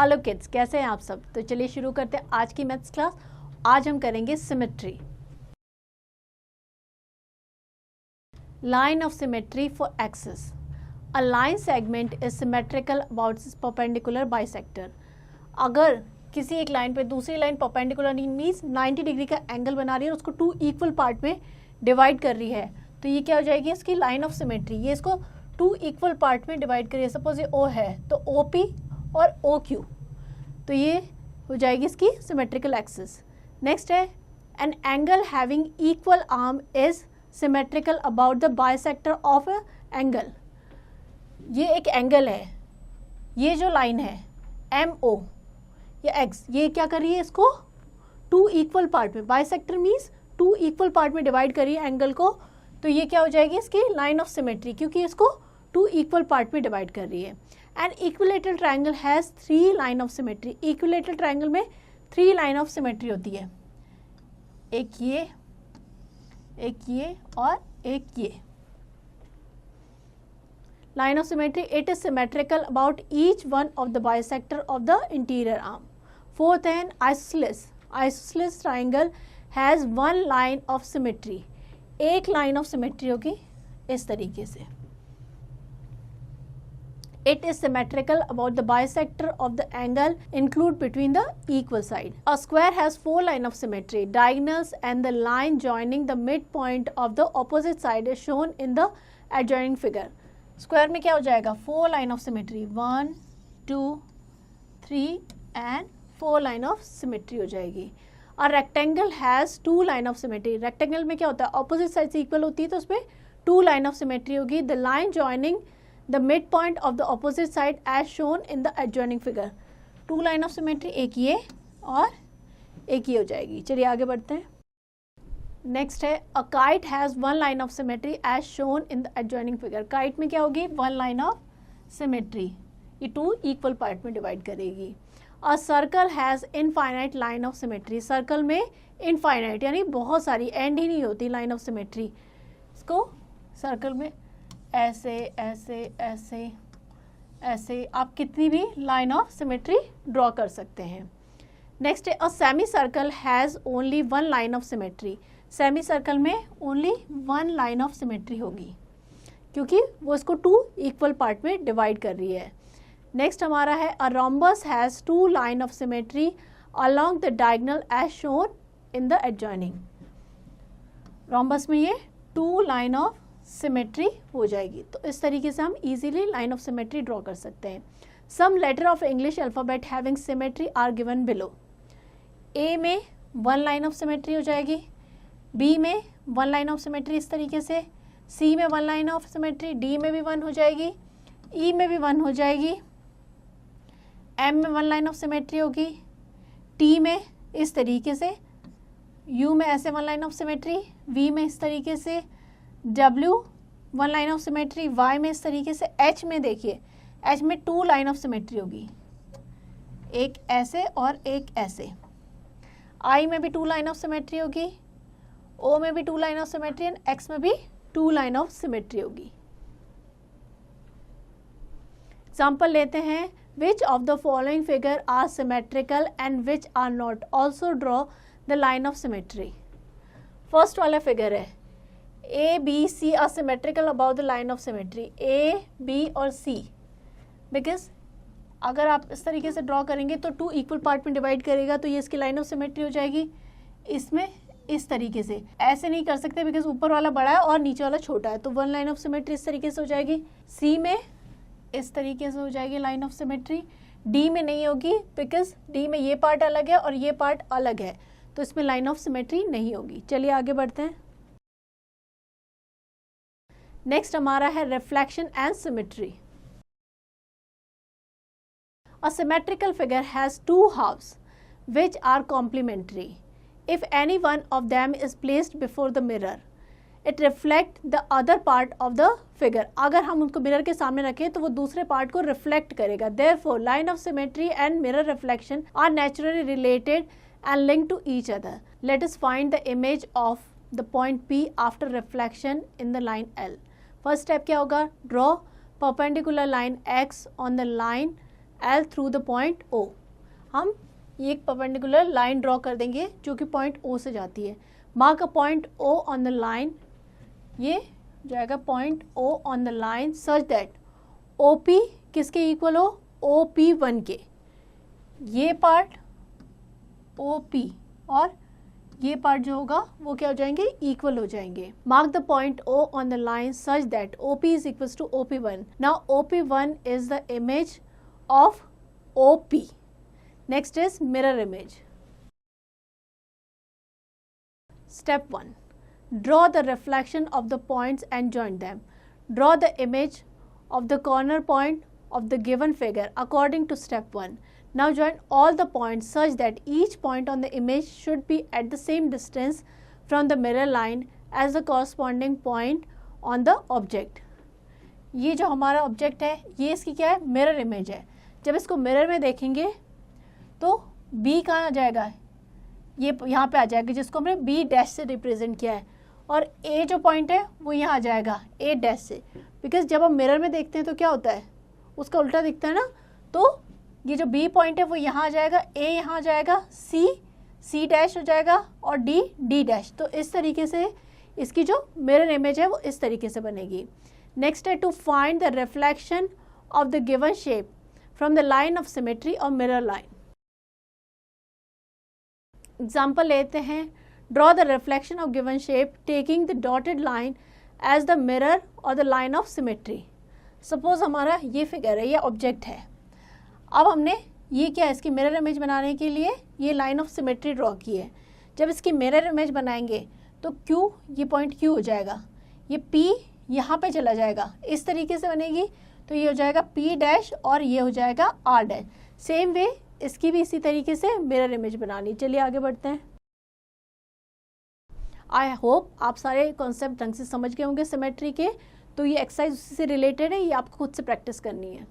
Hello kids, कैसे हैं आप सब। तो चलिए शुरू करते हैं आज की मैथ्स क्लास। आज हम करेंगे symmetry. Line of symmetry for axis. A line segment is symmetrical about it's perpendicular bisector. अगर किसी एक लाइन पे दूसरी लाइन परपेंडिकुलर मीन्स 90 डिग्री का एंगल बना रही है और उसको 2 इक्वल पार्ट में डिवाइड कर रही है, तो ये क्या हो जाएगी इसकी लाइन ऑफ सिमेट्री। ये इसको 2 इक्वल पार्ट में डिवाइड करिए। सपोज ये O है तो OP और OQ, तो ये हो जाएगी इसकी सिमेट्रिकल एक्सिस। नेक्स्ट है an angle having equal arm is symmetrical about the bisector of angle. ये एक एंगल है, ये जो लाइन है MO या X, ये क्या कर रही है इसको 2 इक्वल पार्ट में, बाइसेक्टर मीन्स 2 इक्वल पार्ट में डिवाइड करिए एंगल को, तो ये क्या हो जाएगी इसकी लाइन ऑफ सिमेट्री, क्योंकि इसको 2 इक्वल पार्ट में डिवाइड कर रही है। And equilateral triangle has 3 line of symmetry. Equilateral triangle में 3 लाइन ऑफ सिमेट्री होती है, एक ये और एक ये। Line of symmetry, it is symmetrical about each one of the bisector of the interior arm. Fourth and isosceles triangle has 1 line of symmetry. एक line of symmetry होगी इस तरीके से। It is symmetrical about the bisector of the angle include between the equal side. A square has 4 lines of symmetry. Diagonals and the line joining the midpoint of the opposite side is shown in the adjoining figure. Square में क्या हो जाएगा 4 line of symmetry, 1 2 3 and 4 line of symmetry हो जाएगी। A rectangle has 2 line of symmetry. Rectangle में क्या होता है opposite sides equal होती है, तो उसमें 2 line of symmetry होगी। The line joining the midpoint of the opposite side as shown in the adjoining figure. 2 line of symmetry, एक ये और एक ये हो जाएगी। चलिए आगे बढ़ते हैं। नेक्स्ट है a kite has 1 line of symmetry as shown in the adjoining figure. kite में क्या होगी 1 line of symmetry, ये 2 equal part में डिवाइड करेगी। a circle has infinite line of symmetry. Circle में infinite यानी बहुत सारी, एंड ही नहीं होती लाइन ऑफ सिमेट्री। इसको सर्कल में ऐसे ऐसे ऐसे ऐसे आप कितनी भी लाइन ऑफ सिमेट्री ड्रॉ कर सकते हैं। नेक्स्ट है a semi circle has only 1 line of symmetry. Semi circle में ओनली 1 लाइन ऑफ सिमेट्री होगी, क्योंकि वो इसको 2 इक्वल पार्ट में डिवाइड कर रही है। नेक्स्ट हमारा है a rhombus has 2 line of symmetry along the diagonal as shown in the adjoining. Rhombus में ये 2 लाइन ऑफ सिमेट्री हो जाएगी। तो इस तरीके से हम easily line of symmetry draw कर सकते हैं। Some letter of English alphabet having symmetry are given below. A में 1 लाइन ऑफ सिमेट्री हो जाएगी, बी में 1 लाइन ऑफ सिमेट्री इस तरीके से, सी में 1 लाइन ऑफ सिमेट्री, डी में भी 1 हो जाएगी, ई में भी 1 हो जाएगी, एम में 1 लाइन ऑफ सिमेट्री होगी, टी में इस तरीके से, यू में ऐसे 1 लाइन ऑफ सिमेट्री, वी में इस तरीके से, W 1 line of symmetry, Y में इस तरीके से, H में देखिए H में 2 लाइन ऑफ सिमेट्री होगी, एक ऐसे और एक ऐसे। I में भी 2 लाइन ऑफ सिमेट्री होगी, O में भी 2 line of symmetry and X में भी 2 लाइन ऑफ सिमेट्री होगी। एग्जाम्पल लेते हैं, which of the following figure are symmetrical and which are not, also draw the line of symmetry. First वाला figure है A, B, C are symmetrical about the line of symmetry. A, B और C, because अगर आप इस तरीके से draw करेंगे तो 2 इक्वल पार्ट में डिवाइड करेगा, तो ये इसकी लाइन ऑफ सिमेट्री हो जाएगी। इसमें इस तरीके से ऐसे नहीं कर सकते बिकॉज ऊपर वाला बड़ा है और नीचे वाला छोटा है, तो 1 लाइन ऑफ सिमेट्री इस तरीके से हो जाएगी। C में इस तरीके से हो जाएगी लाइन ऑफ सिमेट्री। D में नहीं होगी बिकॉज D में ये पार्ट अलग है और ये पार्ट अलग है, तो इसमें लाइन ऑफ सिमेट्री नहीं होगी। चलिए आगे बढ़ते हैं। नेक्स्ट हमारा है reflection and symmetry. A symmetrical figure has 2 halves which are complementary. If any one of them is placed before the mirror, it reflects the other part of the figure. अगर हम उनको मिरर के सामने रखें तो वो दूसरे पार्ट को रिफ्लेक्ट करेगा। Therefore, line of symmetry and mirror reflection are naturally related and linked to each other. Let us find the image of the point P after reflection in the line L. First step क्या होगा, draw perpendicular line x on the line L through the point O. हम एक perpendicular line draw कर देंगे जो कि point O से जाती है. Mark a point O on the line, ये जाएगा point O on the line such that OP किसके इक्वल हो, OP1 के. ये पार्ट OP और ये पार्ट जो होगा वो क्या हो जाएंगे, इक्वल हो जाएंगे. Mark the point O on the line such that OP is equal to OP1. Now OP1 is the image of OP. Next is mirror image. Step 1. Draw the reflection of the points and join them. Draw the image of the corner point of the given figure according to step 1. Now join all the points such that each point on the image should be at the same distance from the mirror line as the corresponding point on the object. ये जो हमारा object है ये इसकी क्या है, mirror image है. जब इसको मिरर में देखेंगे तो B कहाँ आ जाएगा, ये यहाँ पे आ जाएगा जिसको हमने B डैश से रिप्रेजेंट किया है. और A जो पॉइंट है वो यहाँ आ जाएगा A डैश से. बिकॉज जब हम मिरर में देखते हैं तो क्या होता है, उसका उल्टा दिखता है ना. तो ये जो B पॉइंट है वो यहाँ आ जाएगा, A यहाँ आ जाएगा, C डैश हो जाएगा और D डैश. तो इस तरीके से इसकी जो मिरर इमेज है वो इस तरीके से बनेगी. नेक्स्ट है to find the reflection of the given shape from the line of symmetry और मिरर लाइन. एग्जाम्पल लेते हैं. Draw the reflection of given shape taking the dotted line as the mirror और the line of symmetry. Suppose हमारा ये figure है, ये object है. अब हमने ये क्या है, इसकी मिरर इमेज बनाने के लिए ये लाइन ऑफ सिमेट्री ड्रॉ की है. जब इसकी मिरर इमेज बनाएंगे तो Q, ये पॉइंट Q हो जाएगा, ये P यहाँ पे चला जाएगा, इस तरीके से बनेगी. तो ये हो जाएगा P डैश और ये हो जाएगा R डैश. सेम वे इसकी भी इसी तरीके से मिरर इमेज बनानी. चलिए आगे बढ़ते हैं. आई होप आप सारे कॉन्सेप्ट ढंग से समझ गए होंगे सिमेट्री के. तो ये एक्सरसाइज उससे रिलेटेड है, ये आपको खुद से प्रैक्टिस करनी है.